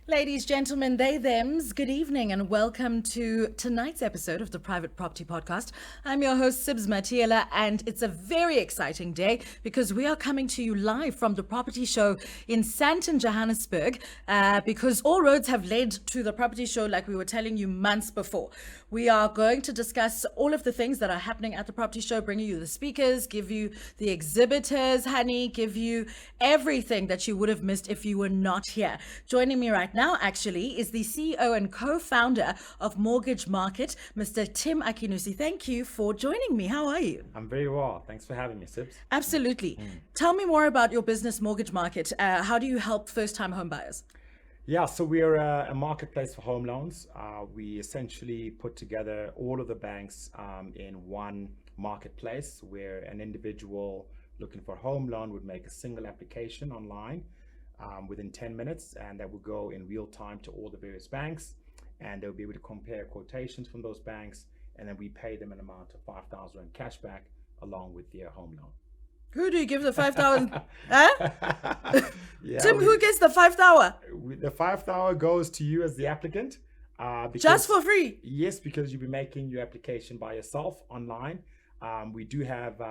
Ladies, gentlemen, they, thems, good evening and welcome to tonight's episode of the Private Property Podcast. I'm your host, Sibs Matiela, and it's a very exciting day because we are coming to you live from the property show in Sandton, Johannesburg, because all roads have led to the property show like we were telling you months before. We are going to discuss all of the things that are happening at the property show, bringing you the speakers, give you the exhibitors, honey, give you everything that you would have missed if you were not here. Joining me right now, actually, is the CEO and co-founder of Mortgage Market, Mr. Tim Akinnusi. Thank you for joining me. How are you? I'm very well. Thanks for having me, Sibs. Absolutely. Tell me more about your business, Mortgage Market. How do you help first-time home buyers? Yeah, so we're a marketplace for home loans. We essentially put together all of the banks in one marketplace where an individual looking for a home loan would make a single application online within 10 minutes, and that will go in real time to all the various banks, and they'll be able to compare quotations from those banks, and then we pay them an amount of 5,000 Rand cash back along with their home loan. Who do you give the 5,000? Huh? Yeah, Tim, who gets the 5,000? the 5,000 goes to you as the applicant. Just for free? Yes, because you'll be making your application by yourself online. We do have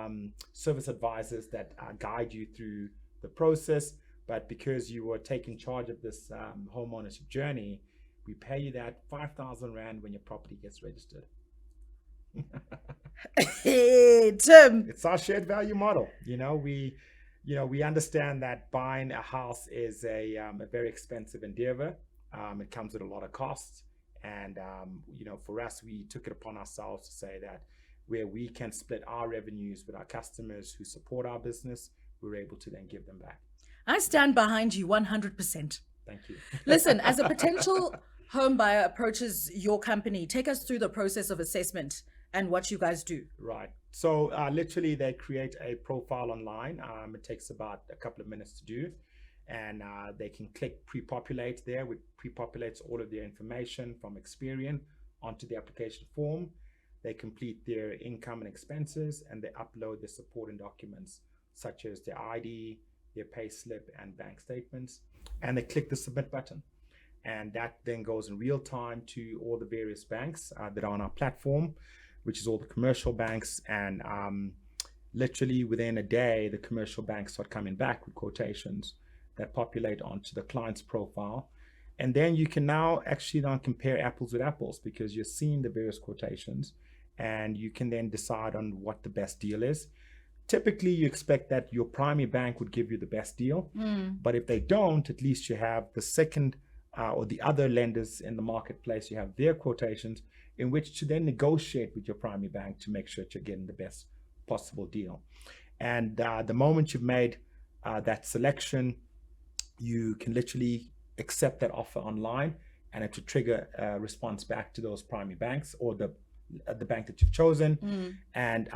service advisors that guide you through the process, but because you are taking charge of this home ownership journey, we pay you that 5,000 Rand when your property gets registered. Hey, Tim. It's our shared value model. We understand that buying a house is a very expensive endeavor. It comes with a lot of costs, and for us, we took it upon ourselves to say that where we can split our revenues with our customers who support our business, we're able to then give them back. I stand behind you 100%. Thank you. Listen, as a potential home buyer approaches your company, take us through the process of assessment and what you guys do. Right. So literally they create a profile online. It takes about a couple of minutes to do. And they can click pre-populate there, which pre-populates all of their information from Experian onto the application form. They complete their income and expenses, and they upload their supporting documents such as their ID, their pay slip, and bank statements. And they click the submit button. And that then goes in real time to all the various banks that are on our platform, which is all the commercial banks. And literally within a day, the commercial banks start coming back with quotations that populate onto the client's profile. And then you can now actually compare apples with apples because you're seeing the various quotations, and you can then decide on what the best deal is. Typically, you expect that your primary bank would give you the best deal. But if they don't, at least you have the second or the other lenders in the marketplace, you have their quotations in which to then negotiate with your primary bank to make sure that you're getting the best possible deal. And the moment you've made that selection, you can literally accept that offer online, and it will trigger a response back to those primary banks or the bank that you've chosen. And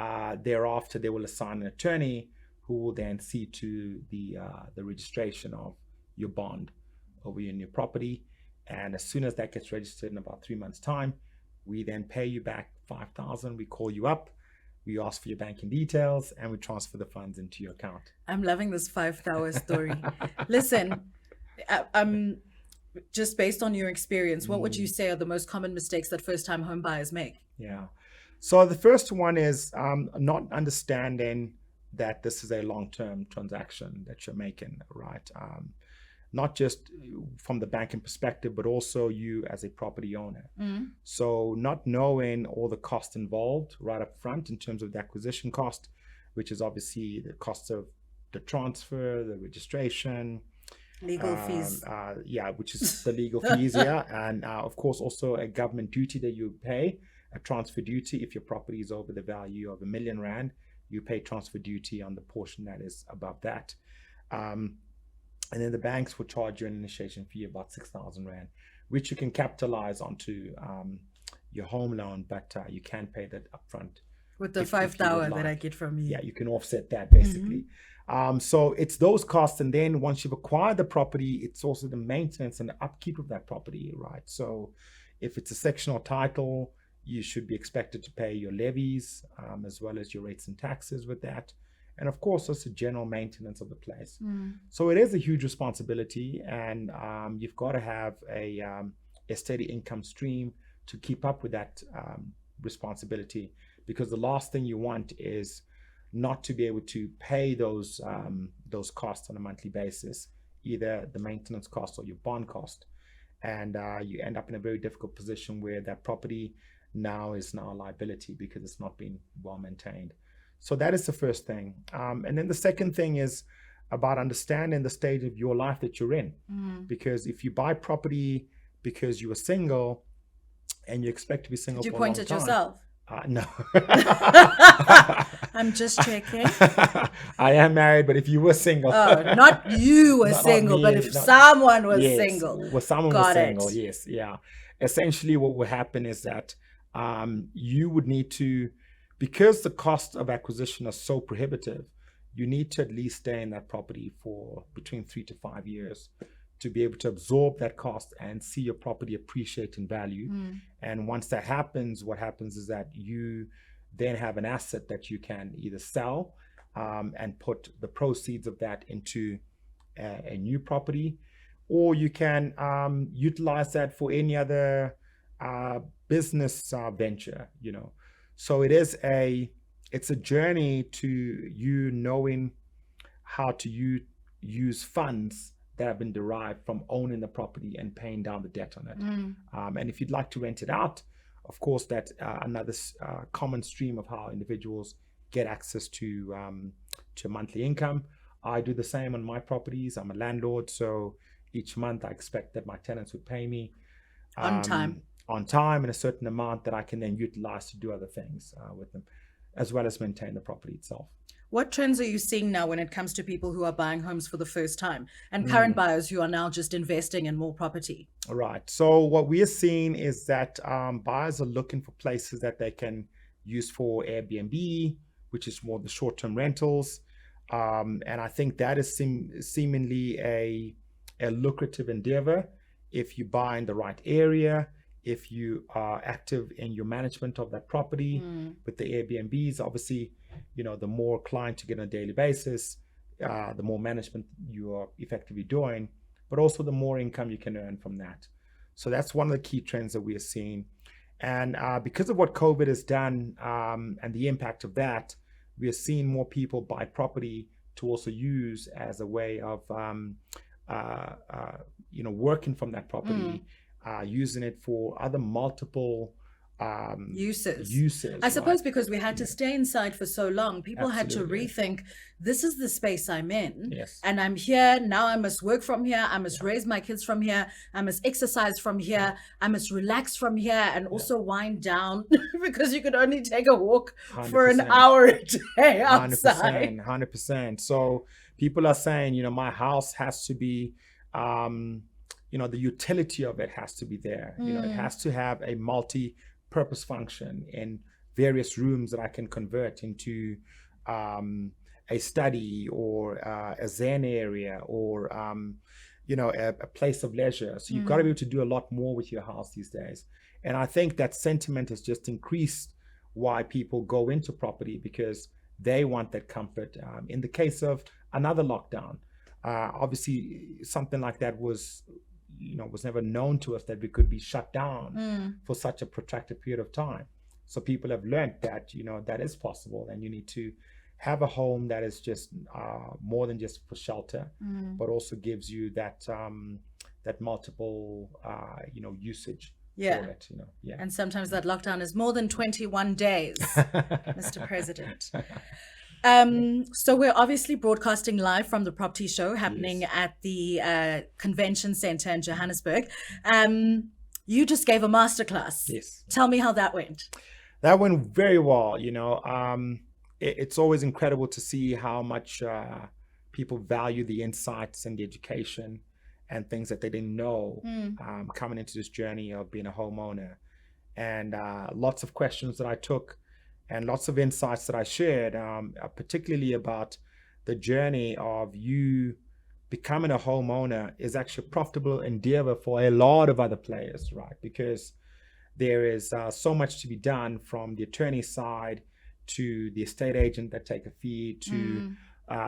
thereafter, they will assign an attorney who will then see to the registration of your bond over in your property. And as soon as that gets registered in about 3 months' time, we then pay you back 5,000. We call you up, we ask for your banking details, and we transfer the funds into your account. I'm loving this 5,000 story. Listen, just based on your experience, what would you say are the most common mistakes that first-time home buyers make? Yeah. So the first one is not understanding that this is a long-term transaction that you're making, right? Not just from the banking perspective, but also you as a property owner. So not knowing all the costs involved right up front in terms of the acquisition cost, which is obviously the cost of the transfer, the registration, legal fees. Which is the legal fees, yeah. And of course, also a government duty that you pay, a transfer duty. If your property is over the value of R1 million, you pay transfer duty on the portion that is above that. And then the banks will charge you an initiation fee of about 6,000 Rand, which you can capitalize onto your home loan, but you can pay that upfront. With the 5,000 that I get from you. Yeah, you can offset that basically. So it's those costs. And then once you've acquired the property, it's also the maintenance and the upkeep of that property, right? So if it's a sectional title, you should be expected to pay your levies as well as your rates and taxes with that. and of course also general maintenance of the place. So it is a huge responsibility, and you've got to have a steady income stream to keep up with that responsibility, because the last thing you want is not to be able to pay those costs on a monthly basis, either the maintenance cost or your bond cost, and you end up in a very difficult position where that property now is a liability because it's not been well maintained. So that is the first thing, and then the second thing is about understanding the stage of your life that you're in, because if you buy property because you were single and you expect to be single Did you for point a long at time, yourself? no. I'm just checking. I am married, but if you were single. Oh, not you were Not single, me, but if not- someone was yes, single. well, someone was Got single, it. yes, yeah. Essentially, what will happen is that you would need to, because the cost of acquisition is so prohibitive, you need to at least stay in that property for between 3 to 5 years to be able to absorb that cost and see your property appreciate in value. And once that happens, what happens is that you then have an asset that you can either sell and put the proceeds of that into a new property, or you can utilize that for any other business venture, So it's a journey to you knowing how to use funds that have been derived from owning the property and paying down the debt on it. And if you'd like to rent it out, of course, that's another common stream of how individuals get access to monthly income. I do the same on my properties. I'm a landlord, so each month I expect that my tenants would pay me On time. And a certain amount that I can then utilize to do other things with them, as well as maintain the property itself. What trends are you seeing now when it comes to people who are buying homes for the first time and current buyers who are now just investing in more property? All right. So what we are seeing is that buyers are looking for places that they can use for Airbnb, which is more the short-term rentals. And I think that is seemingly a lucrative endeavor if you buy in the right area, if you are active in your management of that property. With the Airbnbs, obviously, the more client you get on a daily basis, the more management you are effectively doing, but also the more income you can earn from that. So that's one of the key trends that we are seeing. And because of what COVID has done and the impact of that, we are seeing more people buy property to also use as a way of working from that property, using it for other multiple uses. I suppose because we had to stay inside for so long, people Absolutely. had to rethink, this is the space I'm in. Yes. And I'm here. Now I must work from here. I must raise my kids from here. I must exercise from here. I must relax from here and also wind down because you could only take a walk for an 100%. hour a day outside. 100%. So people are saying, my house has to be, the utility of it has to be there. It has to have a multi-purpose function in various rooms that I can convert into a study or a Zen area or a place of leisure. So you've got to be able to do a lot more with your house these days. And I think that sentiment has just increased why people go into property, because they want that comfort. In the case of another lockdown, obviously something like that was never known to us, that we could be shut down for such a protracted period of time. So people have learned that, that is possible, and you need to have a home that is just more than just for shelter, but also gives you that multiple, usage for it, Yeah. And sometimes that lockdown is more than 21 days, Mr. President. So we're obviously broadcasting live from the property show happening at the convention center in Johannesburg. You just gave a masterclass. Yes. Tell me how that went. That went very well. It's always incredible to see how much people value the insights and the education and things that they didn't know coming into this journey of being a homeowner. And lots of questions that I took and lots of insights that I shared, particularly about the journey of you becoming a homeowner is actually a profitable endeavor for a lot of other players, right? Because there is so much to be done from the attorney side to the estate agent that take a fee, to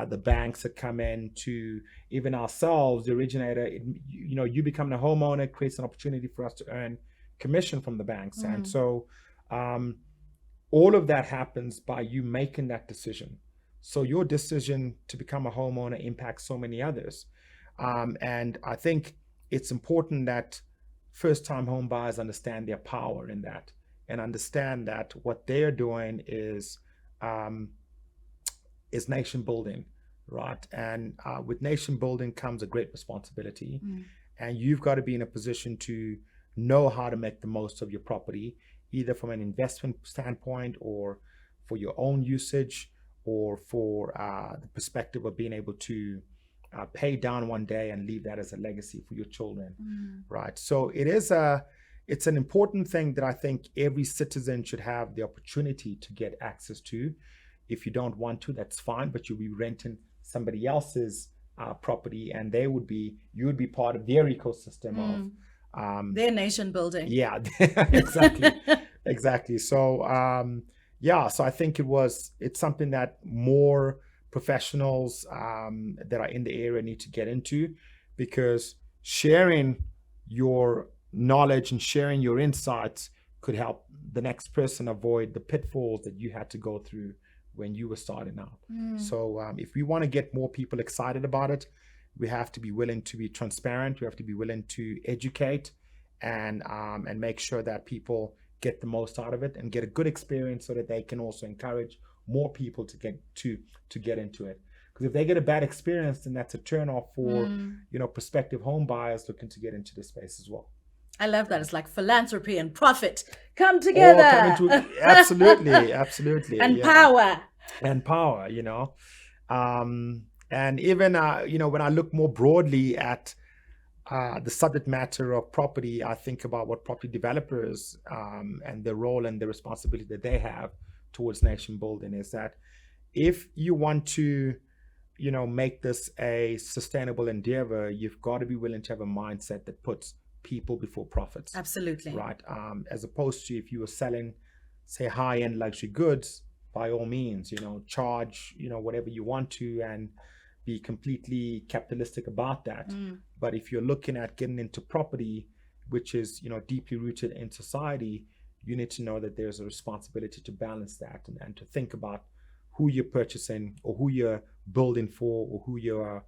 the banks that come in, to even ourselves, the originator. You becoming a homeowner creates an opportunity for us to earn commission from the banks. And so all of that happens by you making that decision. So your decision to become a homeowner impacts so many others. And I think it's important that first-time home buyers understand their power in that, and understand that what they're doing is nation building, right? And with nation building comes a great responsibility, and you've got to be in a position to know how to make the most of your property, either from an investment standpoint, or for your own usage, or for the perspective of being able to pay down one day and leave that as a legacy for your children, right? So it's an important thing that I think every citizen should have the opportunity to get access to. If you don't want to, that's fine, but you'll be renting somebody else's property, and you would be part of their ecosystem of their nation building. Yeah, exactly. So so I think it's something that more professionals that are in the area need to get into, because sharing your knowledge and sharing your insights could help the next person avoid the pitfalls that you had to go through when you were starting out. So if we want to get more people excited about it, we have to be willing to be transparent. We have to be willing to educate and make sure that people get the most out of it and get a good experience, so that they can also encourage more people to get into it. Because if they get a bad experience, then that's a turnoff for prospective home buyers looking to get into this space as well. I love that. It's like philanthropy and profit come together. Absolutely. And power. And power, and even when I look more broadly at the subject matter of property, I think about what property developers and the role and the responsibility that they have towards nation building is that if you want to, make this a sustainable endeavor, you've got to be willing to have a mindset that puts people before profits. Absolutely. Right. As opposed to if you were selling, say, high-end luxury goods, by all means, charge, whatever you want to, and be completely capitalistic about that. But if you're looking at getting into property, which is, deeply rooted in society, you need to know that there's a responsibility to balance that and to think about who you're purchasing, or who you're building for, or who you are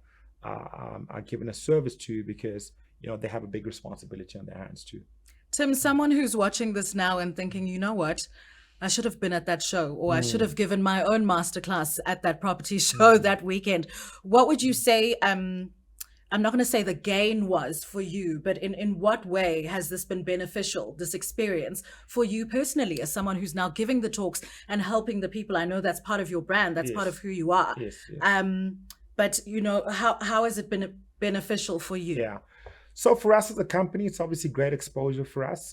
giving a service to, because they have a big responsibility on their hands too. Tim, someone who's watching this now and thinking, you know what, I should have been at that show, or I should have given my own masterclass at that property show that weekend. What would you say, I'm not going to say the gain was for you, but in what way has this been beneficial, this experience for you personally, as someone who's now giving the talks and helping the people? I know that's part of your brand, that's part of who you are. Yes. But how has it been beneficial for you? Yeah. So for us as a company, it's obviously great exposure for us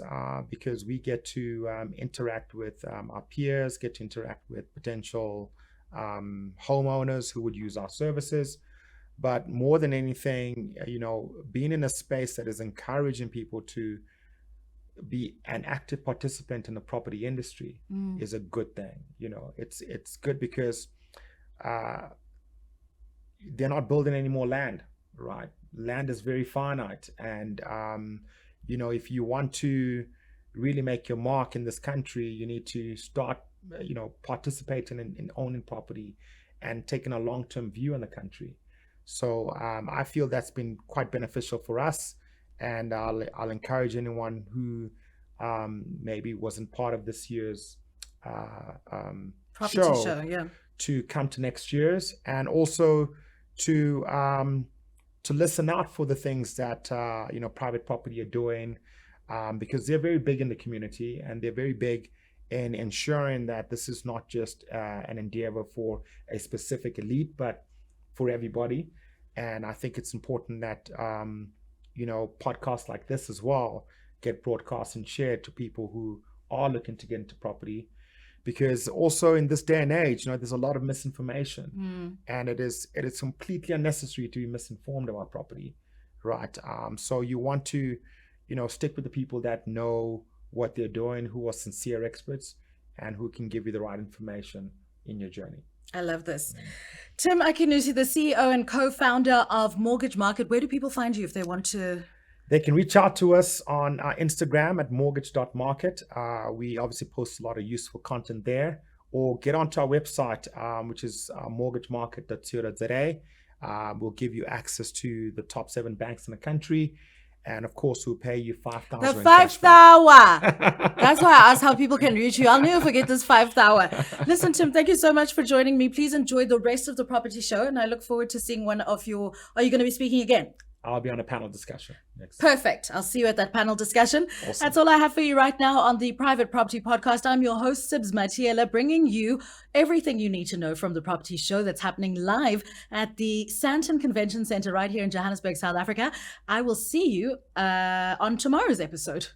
because we get to interact with our peers, get to interact with potential homeowners who would use our services. But more than anything, being in a space that is encouraging people to be an active participant in the property industry is a good thing. It's good because they're not building any more land, right? Land is very finite, and if you want to really make your mark in this country, you need to start participating in owning property and taking a long-term view on the country. So I feel that's been quite beneficial for us, and I'll encourage anyone who maybe wasn't part of this year's property show to come to next year's, and also to listen out for the things that private property are doing, because they're very big in the community, and they're very big in ensuring that this is not just an endeavor for a specific elite, but for everybody. And I think it's important that podcasts like this as well get broadcast and shared to people who are looking to get into property, because also in this day and age, there's a lot of misinformation, and it is completely unnecessary to be misinformed about property, right? So you want to, stick with the people that know what they're doing, who are sincere experts, and who can give you the right information in your journey. I love this. Tim Akinnusi, the CEO and co-founder of Mortgage Market. Where do people find you if they want to? They can reach out to us on Instagram at mortgage.market. We obviously post a lot of useful content there, or get onto our website, which is mortgagemarket.co.za. We'll give you access to the top 7 banks in the country. And of course, we'll pay you 5,000. The 5,000. That's why I asked how people can reach you. I'll never forget this 5,000. Listen, Tim, thank you so much for joining me. Please enjoy the rest of the property show. And I look forward to seeing one of your... Are you going to be speaking again? I'll be on a panel discussion next. Perfect. I'll see you at that panel discussion. Awesome. That's all I have for you right now on the Private Property Podcast. I'm your host, Sibs Matiela, bringing you everything you need to know from the property show that's happening live at the Sandton Convention Center right here in Johannesburg, South Africa. I will see you on tomorrow's episode.